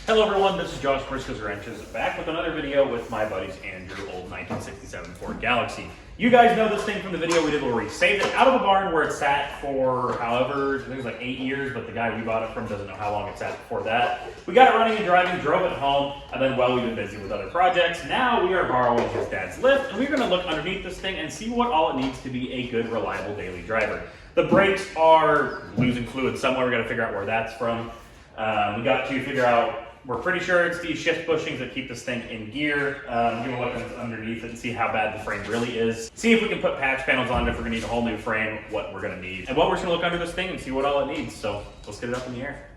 Hello everyone, this is Josh Briscoe's Wrenches, back with another video with my buddies Andrew, old 1967 Ford Galaxy. You guys know this thing from the video we did where we saved it out of the barn where it sat for however, I think it was like 8 years, but the guy we bought it from doesn't know how long it sat before that. We got it running and driving, drove it home, and then while we've been busy with other projects, now we are borrowing his dad's lift, and we're going to look underneath this thing and see what all it needs to be a good, reliable daily driver. The brakes are losing fluid somewhere, we got to figure out where that's from. We got to figure out, we're pretty sure it's these shift bushings that keep this thing in gear. Give a look underneath it and see how bad the frame really is. See if we can put patch panels on it, if we're gonna need a whole new frame, what we're gonna need. And what we're just gonna look under this thing and see what all it needs. So let's get it up in the air.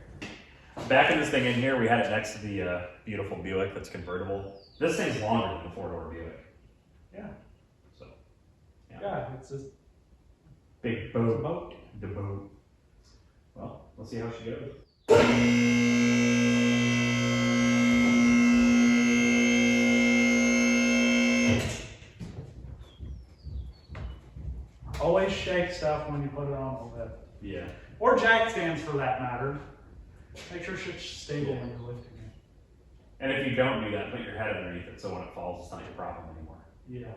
Backing this thing in here, we had it next to the beautiful Buick that's convertible. This thing's longer than the four-door Buick. Yeah. So, yeah, it's a big boat. The boat. Well, let's see how she goes. always shake stuff when you put it on the lift. Yeah. Or jack stands for that matter. Make sure it's stable when you're lifting it. And if you don't do that, put your head underneath it so when it falls, it's not your problem anymore. Yeah.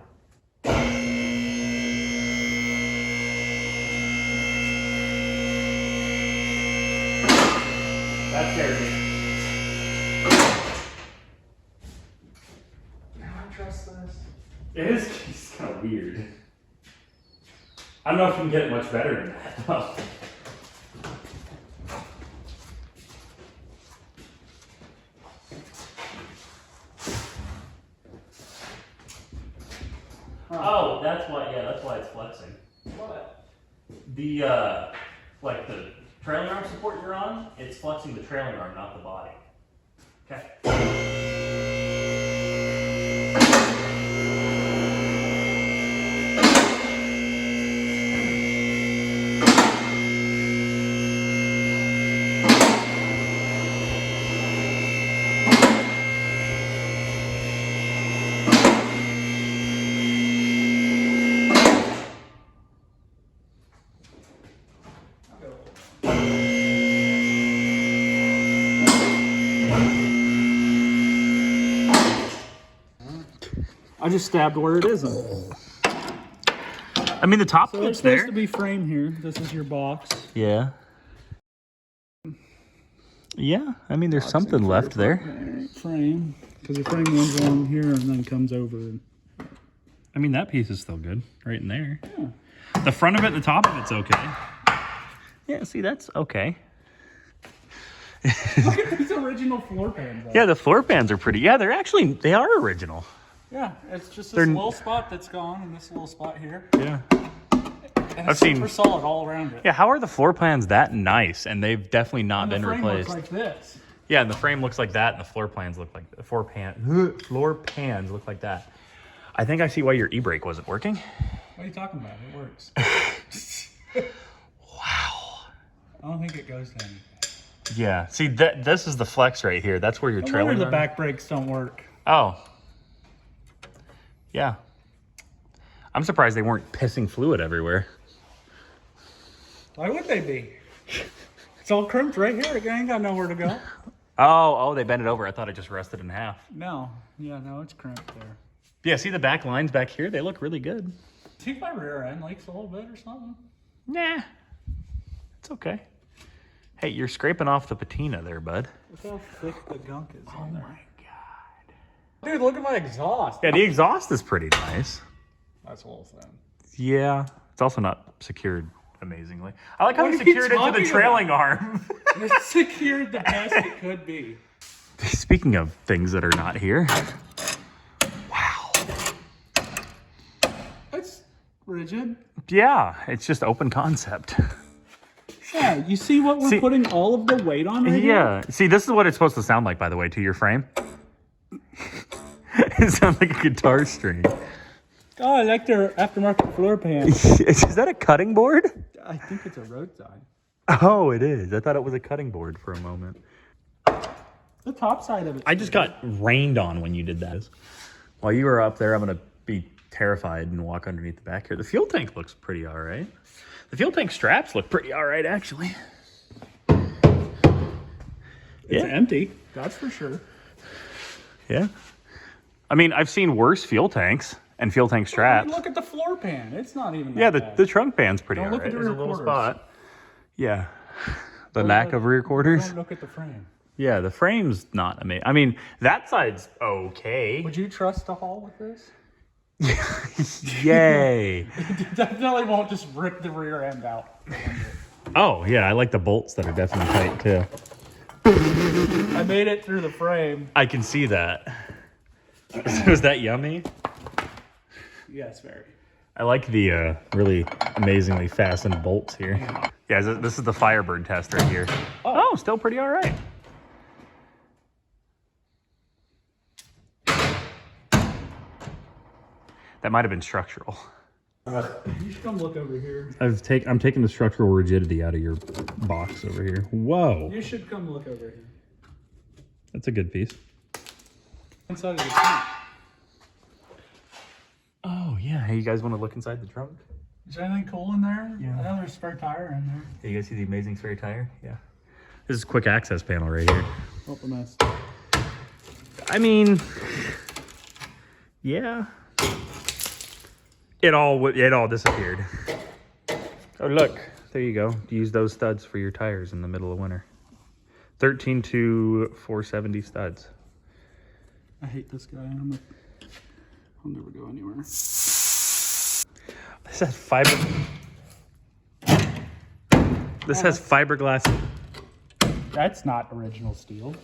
That scared me. Now I trust this. It is it's kind of weird. I don't know if you can get it much better than that, though. Oh, that's why, yeah, that's why it's flexing. What? The, like the trailing arm support you're on, it's flexing the trailing arm, not the body. Okay. I just stabbed where it isn't. I mean, the top So there's supposed to be frame here. This is your box. Yeah. Yeah, I mean, there's something left there. Frame, because the frame runs along here and then comes over. I mean, that piece is still good, right in there. Yeah. The front of it, the top of it's okay. Yeah, see, that's okay. Look at these original floor pans. Yeah, the floor pans are pretty. Yeah, they are original. Yeah, it's just this little spot that's gone and this little spot here. Yeah. And it's super solid all around it. Yeah, how are the floor plans that nice? And they've definitely not been replaced. The frame looks like this. Yeah, and the frame looks like that, and the floor plans look like floor pans look like that. I think I see why your e-brake wasn't working. What are you talking about? It works. Wow. I don't think it goes to anything. Yeah. See, this is the flex right here. That's where your trailing. The back brakes don't work. Oh. Yeah. I'm surprised they weren't pissing fluid everywhere. Why would they be? It's all crimped right here. It ain't got nowhere to go. Oh, they bent it over. I thought it just rested in half. No. Yeah, no, it's crimped there. Yeah, see the back lines back here? They look really good. See if my rear end leaks a little bit or something. Nah. It's okay. Hey, you're scraping off the patina there, bud. Look how thick the gunk is on there. Oh my God. Dude, look at my exhaust. Yeah, the exhaust is pretty nice. That's a little thin. Yeah. It's also not secured amazingly. I like how What you are you secured it to the talking trailing arm. It's secured the best it could be. Speaking of things that are not here. Wow. It's rigid. Yeah, it's just open concept. Yeah, you see what we're putting all of the weight on right here? Yeah. See, this is what it's supposed to sound like, by the way, to your frame. It sounds like a guitar string. Oh, I like their aftermarket floor pan. Is that a cutting board? I think it's a roadside. Oh, it is. I thought it was a cutting board for a moment. The top side of it. I just got rained on when you did that. While you were up there, I'm going to be terrified and walk underneath the back here. The fuel tank looks pretty all right. The fuel tank straps look pretty all right, actually. It's empty. That's for sure. Yeah. I mean, I've seen worse fuel tanks and fuel tank I straps. mean, look at the floor pan. It's not even that Yeah, bad. the trunk pan's pretty Don't look alright. at the There's a rear little quarters. spot. Yeah. The lack of rear quarters. Don't look at the frame. Yeah, the frame's not amazing. I mean, that side's okay. Would you trust to haul with this? Yay. It definitely won't just rip the rear end out. Oh, yeah, I like the bolts that are definitely tight, too. I made it through the frame. I can see that. Was that yummy? Yes, very. I like the really amazingly fastened bolts here. Yeah, this is the Firebird test right here. Oh, still pretty all right. That might have been structural. You should come look over here. I'm taking the structural rigidity out of your box over here. Whoa, You should come look over here. that's a good piece. Inside of the trunk. Oh yeah, hey, you guys want to look inside the trunk? Is there anything cool in there? Yeah. I know there's a spare tire in there. Yeah, you guys see the amazing spare tire? Yeah. This is quick access panel right here. Oh, a mess. I mean, yeah. It all disappeared. Oh look, there you go. Use those studs for your tires in the middle of winter. 13 to 470 studs. I hate this guy. I'll never go anywhere. This has fiber. This has fiberglass. That's not original steel.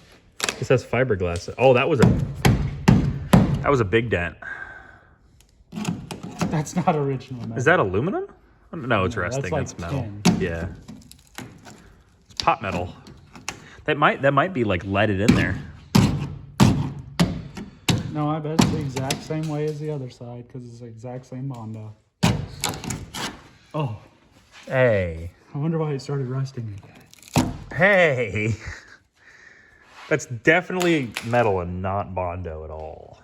This has fiberglass. Oh, that was a big dent. That's not original metal. Is that aluminum? No, it's No, that's resting. like That's metal. tin. Yeah. It's pot metal. That might be like leaded in there. No, I bet it's the exact same way as the other side because it's the exact same Bondo. Oh, Hey. I wonder why it started rusting again. Hey. That's definitely metal and not Bondo at all.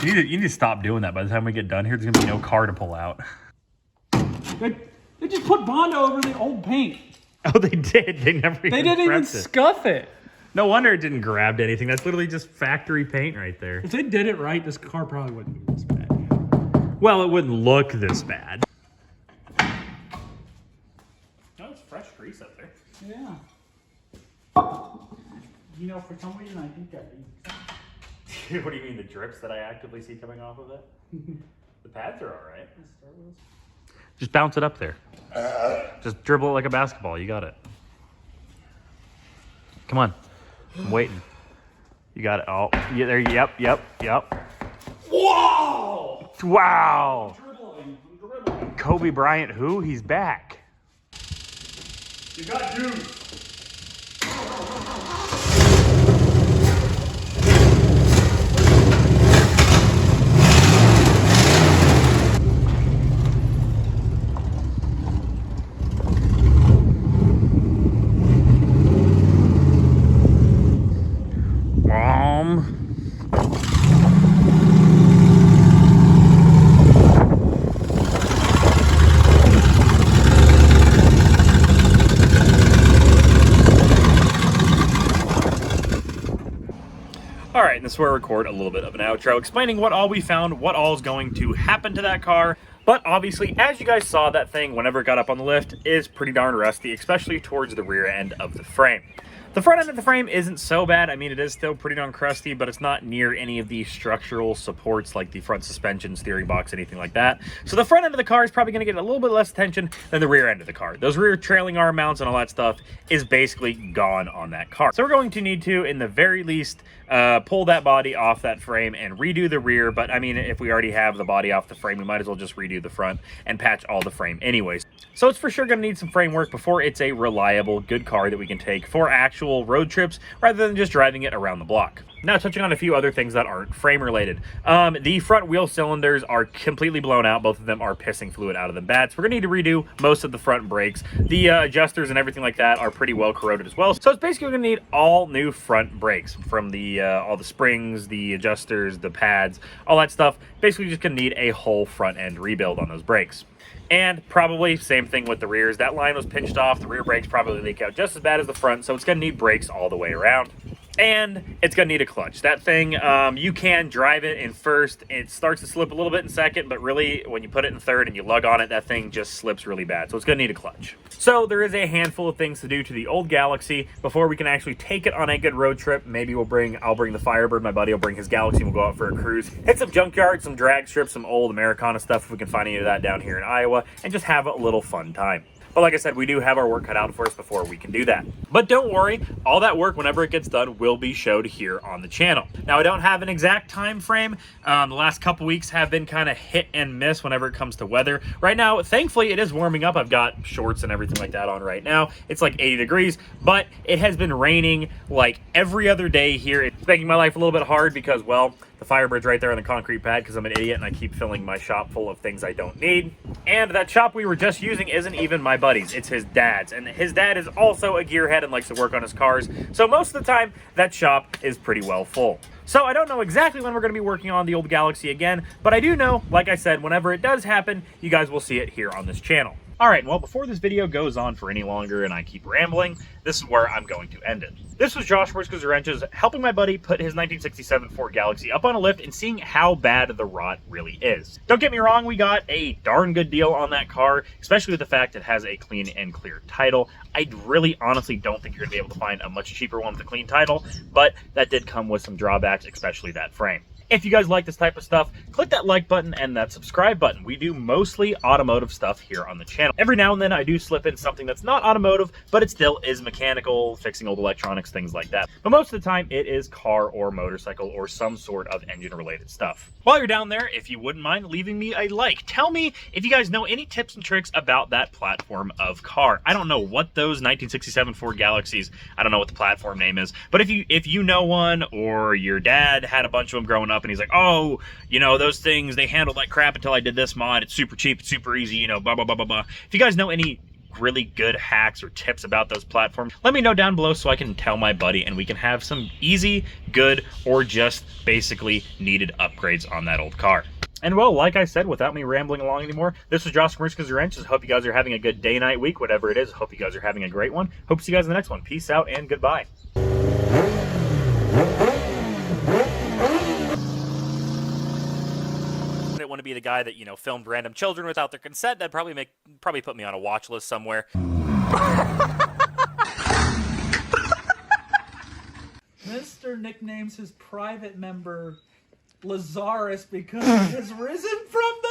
You need to stop doing that. By the time we get done here, there's gonna be no car to pull out. They just put Bondo over the old paint. Oh, they did. They never They didn't even prepped it. scuff it. No wonder it didn't grab to anything. That's literally just factory paint right there. If they did it right, this car probably wouldn't be this bad. Well, it wouldn't look this bad. No, it's fresh grease up there. Yeah. You know, for some reason, I think that. What do you mean, the drips that I actively see coming off of it? The pads are all right. Just bounce it up there. Just dribble it like a basketball. You got it. Come on. I'm waiting. You got it. Oh, yeah, there. Yep. Whoa! Wow. I'm dribbling. Kobe Bryant, who? He's back. You got juice. All right, and this is where I record a little bit of an outro explaining what all we found, what all is going to happen to that car. But obviously, as you guys saw, that thing, whenever it got up on the lift, is pretty darn rusty, especially towards the rear end of the frame. The front end of the frame isn't so bad. I mean, it is still pretty darn crusty, but it's not near any of the structural supports like the front suspension, steering box, anything like that. So the front end of the car is probably going to get a little bit less attention than the rear end of the car. Those rear trailing arm mounts and all that stuff is basically gone on that car. So we're going to need to, in the very least, pull that body off that frame and redo the rear. But I mean, if we already have the body off the frame, we might as well just redo the front and patch all the frame anyways. So it's for sure going to need some frame work before it's a reliable, good car that we can take for actual road trips rather than just driving it around the block. Now, touching on a few other things that aren't frame related. The front wheel cylinders are completely blown out. Both of them are pissing fluid out of them bad. So we're going to need to redo most of the front brakes. The adjusters and everything like that are pretty well corroded as well. So it's basically going to need all new front brakes from the all the springs, the adjusters, the pads, all that stuff. Basically just going to need a whole front end rebuild on those brakes. And probably same thing with the rears. That line was pinched off. The rear brakes probably leak out just as bad as the front, so it's going to need brakes all the way around. And it's going to need a clutch. That thing, you can drive it in first. It starts to slip a little bit in second, but really when you put it in third and you lug on it, that thing just slips really bad. So it's going to need a clutch. So there is a handful of things to do to the old Galaxy before we can actually take it on a good road trip. Maybe I'll bring the Firebird. My buddy will bring his Galaxy and we'll go out for a cruise. Hit some junkyard, some drag strips, some old Americana stuff if we can find any of that down here in Iowa, and just have a little fun time. But like I said, we do have our work cut out for us before we can do that. But don't worry, all that work, whenever it gets done, will be showed here on the channel. Now, I don't have an exact time frame. The last couple weeks have been kind of hit and miss whenever it comes to weather. Right now, thankfully, it is warming up. I've got shorts and everything like that on right now. It's like 80 degrees, but it has been raining like every other day here. It's making my life a little bit hard because, well, the Firebird's right there on the concrete pad because I'm an idiot and I keep filling my shop full of things I don't need. And that shop we were just using isn't even my buddy's, it's his dad's. And his dad is also a gearhead and likes to work on his cars. So most of the time, that shop is pretty well full. So I don't know exactly when we're going to be working on the old Galaxy again, but I do know, like I said, whenever it does happen, you guys will see it here on this channel. Alright, well, before this video goes on for any longer and I keep rambling, this is where I'm going to end it. This was Josh Briscoe's Wrenches helping my buddy put his 1967 Ford Galaxy up on a lift and seeing how bad the rot really is. Don't get me wrong, we got a darn good deal on that car, especially with the fact it has a clean and clear title. I really honestly don't think you're going to be able to find a much cheaper one with a clean title, but that did come with some drawbacks, especially that frame. If you guys like this type of stuff, click that like button and that subscribe button. We do mostly automotive stuff here on the channel. Every now and then I do slip in something that's not automotive, but it still is mechanical, fixing old electronics, things like that. But most of the time it is car or motorcycle or some sort of engine related stuff. While you're down there, if you wouldn't mind leaving me a like, tell me if you guys know any tips and tricks about that platform of car. I don't know what those 1967 Ford Galaxies, I don't know what the platform name is, but if you know one or your dad had a bunch of them growing up and he's like, oh, you know, those things, they handled like crap until I did this mod. It's super cheap, it's super easy, you know, blah, blah, blah, blah, blah. If you guys know any really good hacks or tips about those platforms, let me know down below so I can tell my buddy and we can have some easy, good, or just basically needed upgrades on that old car. And well, like I said, without me rambling along anymore, this was Josh from Briscoe's Wrenches. Hope you guys are having a good day, night, week, whatever it is. Hope you guys are having a great one. Hope to see you guys in the next one. Peace out and goodbye. Want to be the guy that, you know, filmed random children without their consent. That'd probably put me on a watch list somewhere. Mr. nicknames his private member Lazarus because he has risen from the